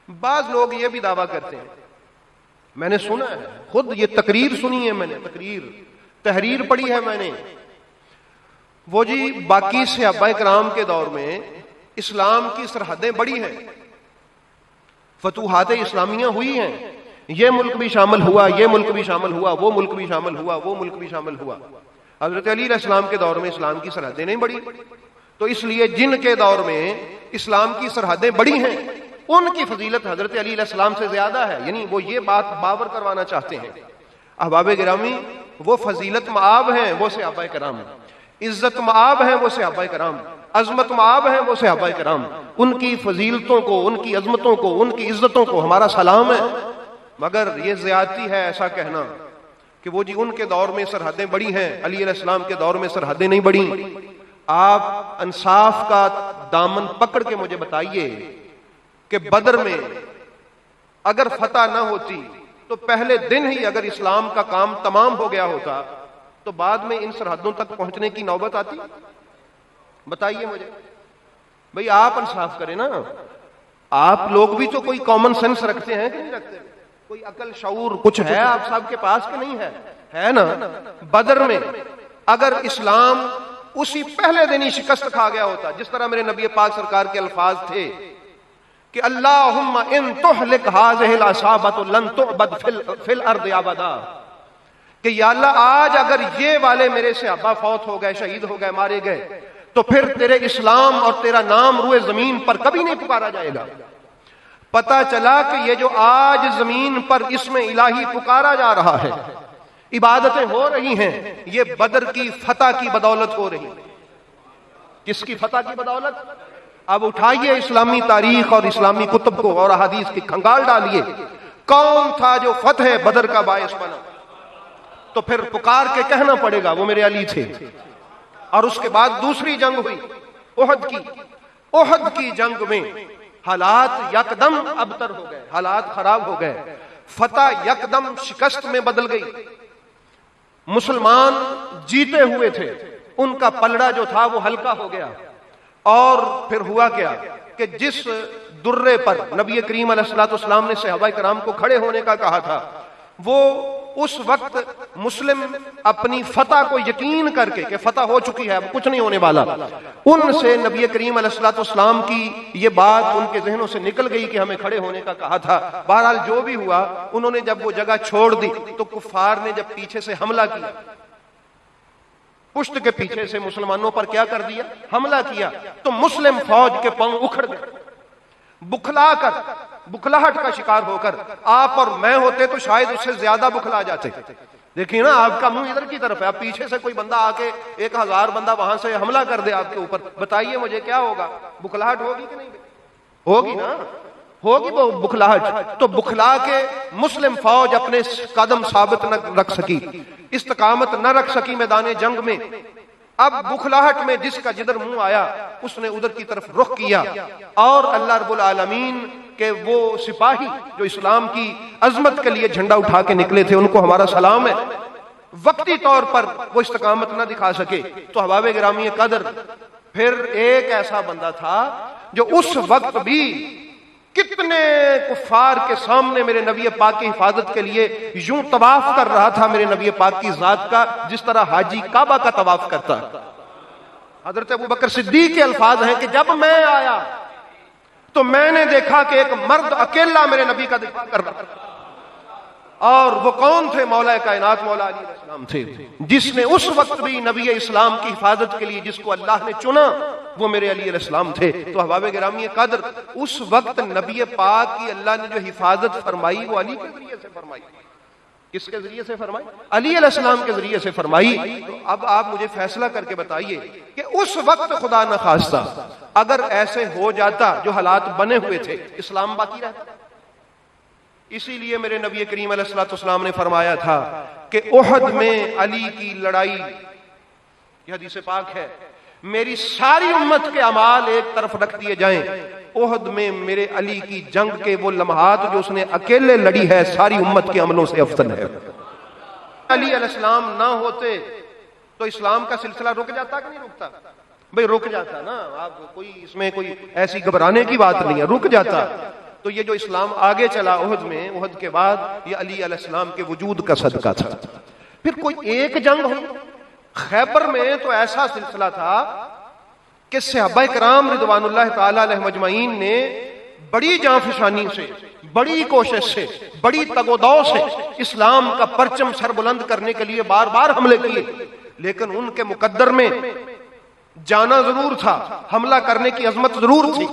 بعض لوگ یہ بھی دعویٰ کرتے ہیں، میں نے سنا ہے، خود یہ تقریر سنی ہے میں نے، تحریر پڑھی ہے میں نے، وہ جی باقی صحابہ کرام کے دور میں اسلام کی سرحدیں بڑی ہیں، فتوحات اسلامیہ ہوئی ہیں، یہ ملک بھی شامل ہوا، یہ ملک بھی شامل ہوا، وہ ملک بھی شامل ہوا، وہ ملک بھی شامل ہوا۔ حضرت علی علیہ السلام کے دور میں اسلام کی سرحدیں نہیں بڑی، تو اس لیے جن کے دور میں اسلام کی سرحدیں بڑی ہیں ان کی فضیلت حضرت علی علیہ السلام سے زیادہ ہے، یعنی وہ یہ بات باور کروانا چاہتے ہیں۔ احباب گرامی، وہ فضیلت مآب ہیں وہ صحابہ کرام، عزت مآب ہیں وہ صحابہ کرام، عظمت مآب ہیں وہ صحابہ کرام، ان کی فضیلتوں کو، ان کی عظمتوں کو، ان کی عزتوں کو ہمارا سلام ہے۔ مگر یہ زیادتی ہے ایسا کہنا کہ وہ جی ان کے دور میں سرحدیں بڑی ہیں، علی علیہ السلام کے دور میں سرحدیں نہیں بڑی۔ آپ انصاف کا دامن پکڑ کے مجھے بتائیے کہ بدر میں اگر فتح نہ ہوتی تو پہلے دن ہی اگر اسلام کا کام تمام ہو گیا ہوتا تو بعد میں ان سرحدوں تک پہنچنے کی نوبت آتی؟ بتائیے مجھے بھئی، آپ انصاف کریں نا، آپ لوگ بھی تو کوئی کامن سینس رکھتے ہیں کہ نہیں رکھتے؟ کوئی عقل شعور کچھ ہے آپ سب کے پاس کہ نہیں ہے نا؟ بدر میں اگر اسلام اسی پہلے دن ہی شکست کھا گیا ہوتا، جس طرح میرے نبی پاک سرکار کے الفاظ تھے کہ اللہم ان تہلک ہذہ العصابۃ لن تعبد فی الارض ابدا، کہ یا اللہ آج اگر یہ والے میرے صحابہ فوت ہو گئے، شہید ہو گئے، مارے گئے، تو پھر تیرے اسلام اور تیرا نام روئے زمین پر کبھی نہیں پکارا جائے گا۔ پتا چلا کہ یہ جو آج زمین پر اسم الہی پکارا جا رہا ہے، عبادتیں ہو رہی ہیں، یہ بدر کی فتح کی بدولت ہو رہی۔ کس کی فتح کی بدولت؟ اب اٹھائیے اسلامی تاریخ اور اسلامی کتب کو اور احادیث کی کھنگال ڈالیے، کون تھا جو فتح بدر کا باعث بنا؟ تو پھر پکار کے کہنا پڑے گا وہ میرے علی تھے۔ اور اس کے بعد دوسری جنگ ہوئی، احد کی جنگ میں حالات یکدم ابتر ہو گئے، حالات خراب ہو گئے، فتح یکدم شکست میں بدل گئی۔ مسلمان جیتے ہوئے تھے، ان کا پلڑا جو تھا وہ ہلکا ہو گیا۔ اور پھر ہوا کیا کہ جس درے پر نبی کریم علیہ الصلوۃ والسلام نے صحابہ کرام کو کھڑے ہونے کا کہا تھا، وہ اس وقت مسلم اپنی فتح کو یقین کر کے کہ فتح ہو چکی ہے، اب کچھ نہیں ہونے والا، ان سے نبی کریم علیہ الصلوۃ والسلام کی یہ بات ان کے ذہنوں سے نکل گئی کہ ہمیں کھڑے ہونے کا کہا تھا۔ بہرحال جو بھی ہوا، انہوں نے جب وہ جگہ چھوڑ دی تو کفار نے جب پیچھے سے حملہ کیا، پشت کے پیچھے سے مسلمانوں پر کیا کر دیا؟ حملہ کیا، تو مسلم فوج کے پاؤں اکھڑ گئے، بکھلاہٹ کا شکار ہو کر۔ آپ اور میں ہوتے تو شاید اس سے زیادہ بکھلا جاتے۔ دیکھیں نا، آپ کا منہ ادھر کی طرف ہے، اب پیچھے سے کوئی بندہ آ کے 1000 بندہ وہاں سے حملہ کر دے آپ کے اوپر، بتائیے مجھے کیا ہوگا؟ بکھلاہٹ ہوگی کہ نہیں ہوگی؟ نا ہوگی وہ بکھلاہٹ۔ تو بکھلا کے مسلم فوج اپنے قدم ثابت نہ رکھ سکی، استقامت نہ رکھ سکی میدان جنگ میں۔ اب بکھلاہٹ میں جس کا جدھر منہ آیا اس نے ادھر کی طرف رخ کیا، اور اللہ رب العالمین کہ وہ سپاہی جو اسلام کی عظمت کے لیے جھنڈا اٹھا کے نکلے تھے، ان کو ہمارا سلام ہے، وقتی طور پر وہ استقامت نہ دکھا سکے۔ تو احباب گرامی قدر، پھر ایک ایسا بندہ تھا جو اس وقت بھی کتنے کفار کے سامنے میرے نبی پاک کی حفاظت کے لیے یوں طواف کر رہا تھا میرے نبی پاک کی ذات کا، جس طرح حاجی کعبہ کا طواف کرتا ہے۔ حضرت ابوبکر صدیق کے الفاظ ہیں کہ جب میں آیا تو میں نے دیکھا کہ ایک مرد اکیلا میرے نبی کا دفاع کر رہا تھا، اور وہ کون تھے؟ مولا کائنات مولا علی علیہ السلام تھے، جس نے اس وقت بھی نبی اسلام کی حفاظت کے لیے جس کو اللہ نے چنا وہ میرے علی علیہ السلام تھے۔ تو احباب گرامی قدر، اس وقت نبی پاک کی اللہ نے جو حفاظت فرمائی وہ علی کے ذریعے سے فرمائی۔ کس کے ذریعے سے فرمائی؟ علی علیہ السلام کے ذریعے سے فرمائی۔ تو اب آپ مجھے فیصلہ کر کے بتائیے کہ اس وقت خدا نہ خواستہ اگر ایسے ہو جاتا جو حالات بنے ہوئے تھے، اسلام باقی رہتا؟ اسی لیے میرے نبی کریم علیہ الصلوۃ والسلام نے فرمایا تھا کہ احد میں علی کی لڑائی، یہ حدیث پاک ہے، میری ساری امت کے اعمال ایک طرف رکھ دیے جائیں، احد میں میرے علی کی جنگ کے وہ لمحات جو اس نے اکیلے لڑی ہے ساری امت کے عملوں سے افضل ہے۔ علی علیہ السلام نہ ہوتے تو اسلام کا سلسلہ رک جاتا کہ نہیں رکتا؟ بھئی رک جاتا نا، آپ کوئی اس میں کوئی ایسی گھبرانے کی بات نہیں ہے، رک جاتا۔ تو یہ جو اسلام آگے چلا عہد میں، عہد کے بعد، یہ علی علیہ السلام کے وجود کا صدقہ تھا۔ پھر کوئی ایک جنگ ہوئی خیبر میں تو ایسا سلسلہ تھا کہ صحابہ کرام رضوان اللہ تعالی علیہم اجمعین نے بڑی جانفشانی سے، بڑی کوشش سے، بڑی تگ و دو سے اسلام کا پرچم سر بلند کرنے کے لیے بار بار حملے کیے، لیکن ان کے مقدر میں جانا ضرور تھا، حملہ کرنے کی عظمت ضرور تھی،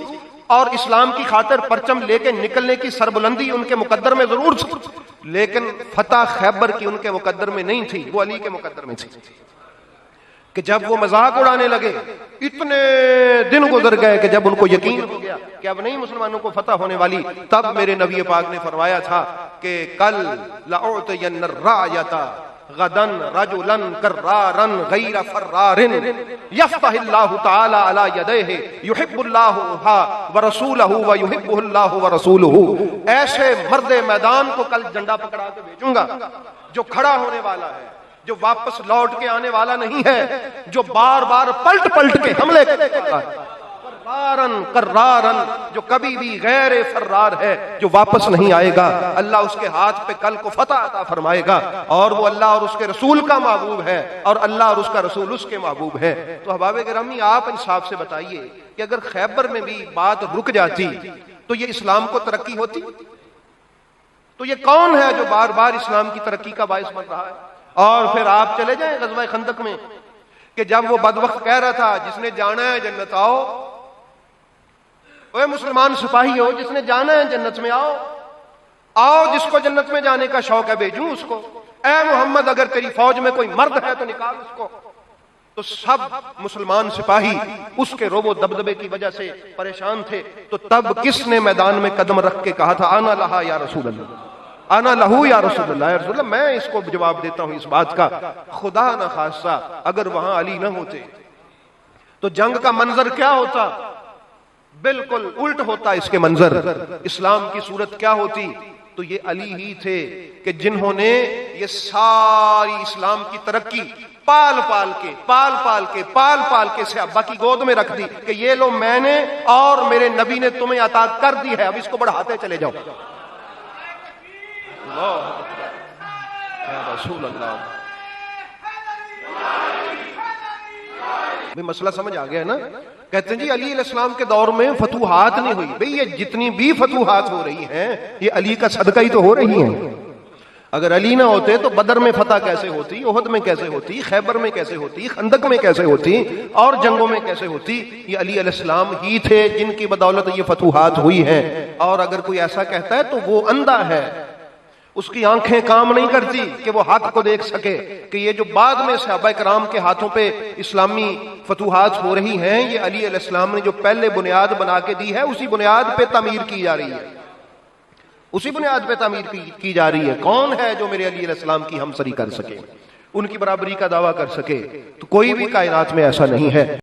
اور اسلام کی خاطر پرچم لے کے نکلنے کی سربلندی ان کے مقدر میں ضرور تھی، لیکن فتح خیبر کی ان کے مقدر میں نہیں تھی، وہ علی کے مقدر میں تھی۔ کہ جب وہ مذاق اڑانے لگے، اتنے دن گزر گئے کہ جب ان کو یقین ہو گیا کہ اب نہیں مسلمانوں کو فتح ہونے والی، تب میرے نبی پاک نے فرمایا تھا کہ کل لأعطین الرایۃ غدا رجلا کرارا غیر فرار یفتح اللہ تعالی علی یدیہ یحب اللہ ورسولہ ویحبہ اللہ ورسولہ، ایسے مرد میدان کو کل جھنڈا پکڑا کے بھیجوں گا جو کھڑا ہونے والا ہے، جو واپس لوٹ کے آنے والا نہیں ہے، جو بار بار پلٹ پلٹ کے حملے کرنے والا ہے، کرارن جو کبھی بھی غیر فرار ہے، جو واپس نہیں آئے گا، اللہ اس کے ہاتھ پہ کل کو فتح عطا فرمائے گا، اور وہ اللہ اور اس کے رسول کا محبوب ہے، اور اللہ اور اس کا رسول اس کے محبوب ہے۔ تو احباب گرامی، آپ انصاف سے بتائیے کہ اگر خیبر میں بھی بات رک جاتی تو یہ اسلام کو ترقی ہوتی؟ تو یہ کون ہے جو بار بار اسلام کی ترقی کا باعث بن رہا ہے؟ اور پھر آپ چلے جائیں غزوہ خندق میں کہ جب وہ بدبخت کہہ رہا تھا جس نے جانا ہے جنت آؤ، اے مسلمان سپاہی ہو، جس نے جانا ہے جنت میں آؤ، آؤ جس کو جنت میں جانے کا شوق ہے بھیجوں اس کو، اے محمد اگر تیری فوج میں کوئی مرد ہے تو نکال اس کو۔ تو سب مسلمان سپاہی اس کے روب و دبدبے کی وجہ سے پریشان تھے، تو تب کس نے میدان میں قدم رکھ کے کہا تھا انا لہا یا رسول اللہ، انا لہو یا رسول اللہ، یا رسول اللہ میں اس کو جواب دیتا ہوں اس بات کا، خدا نہ خاصہ اگر وہاں علی نہ ہوتے تو جنگ کا منظر کیا ہوتا؟ بالکل الٹ ہوتا اس کے منظر، اسلام کی صورت کیا ہوتی؟ تو یہ علی ہی تھے کہ جنہوں نے یہ ساری اسلام کی ترقی پال پال کے صحابہ کی گود میں رکھ دی کہ یہ لو میں نے اور میرے نبی نے تمہیں عطا کر دی ہے، اب اس کو بڑھاتے چلے جاؤ۔ رسول اللہ، مسئلہ سمجھ آ گیا ہے نا؟ کہتے ہیں جی علی علیہ السلام کے دور میں فتوحات نہیں ہوئی، بھئی یہ جتنی بھی فتوحات ہو رہی ہیں یہ علی کا صدقہ ہی تو ہو رہی ہیں۔ اگر علی نہ ہوتے تو بدر میں فتح کیسے ہوتی، احد میں کیسے ہوتی، خیبر میں کیسے ہوتی، خندق میں کیسے ہوتی، اور جنگوں میں کیسے ہوتی؟ یہ علی علیہ السلام ہی تھے جن کی بدولت یہ فتوحات ہوئی ہیں۔ اور اگر کوئی ایسا کہتا ہے تو وہ اندھا ہے، اس کی آنکھیں کام نہیں کرتی کہ وہ حق کو دیکھ سکے کہ یہ جو بعد میں صحابہ کرام کے ہاتھوں پہ اسلامی فتوحات ہو رہی ہیں یہ علی علیہ السلام نے جو پہلے بنیاد بنا کے دی ہے اسی بنیاد پہ تعمیر کی جا رہی ہے، اسی بنیاد پہ تعمیر کی جا رہی ہے۔ کون ہے جو میرے علی علیہ السلام کی ہمسری کر سکے، ان کی برابری کا دعویٰ کر سکے؟ تو کوئی بھی کائنات میں ایسا نہیں ہے۔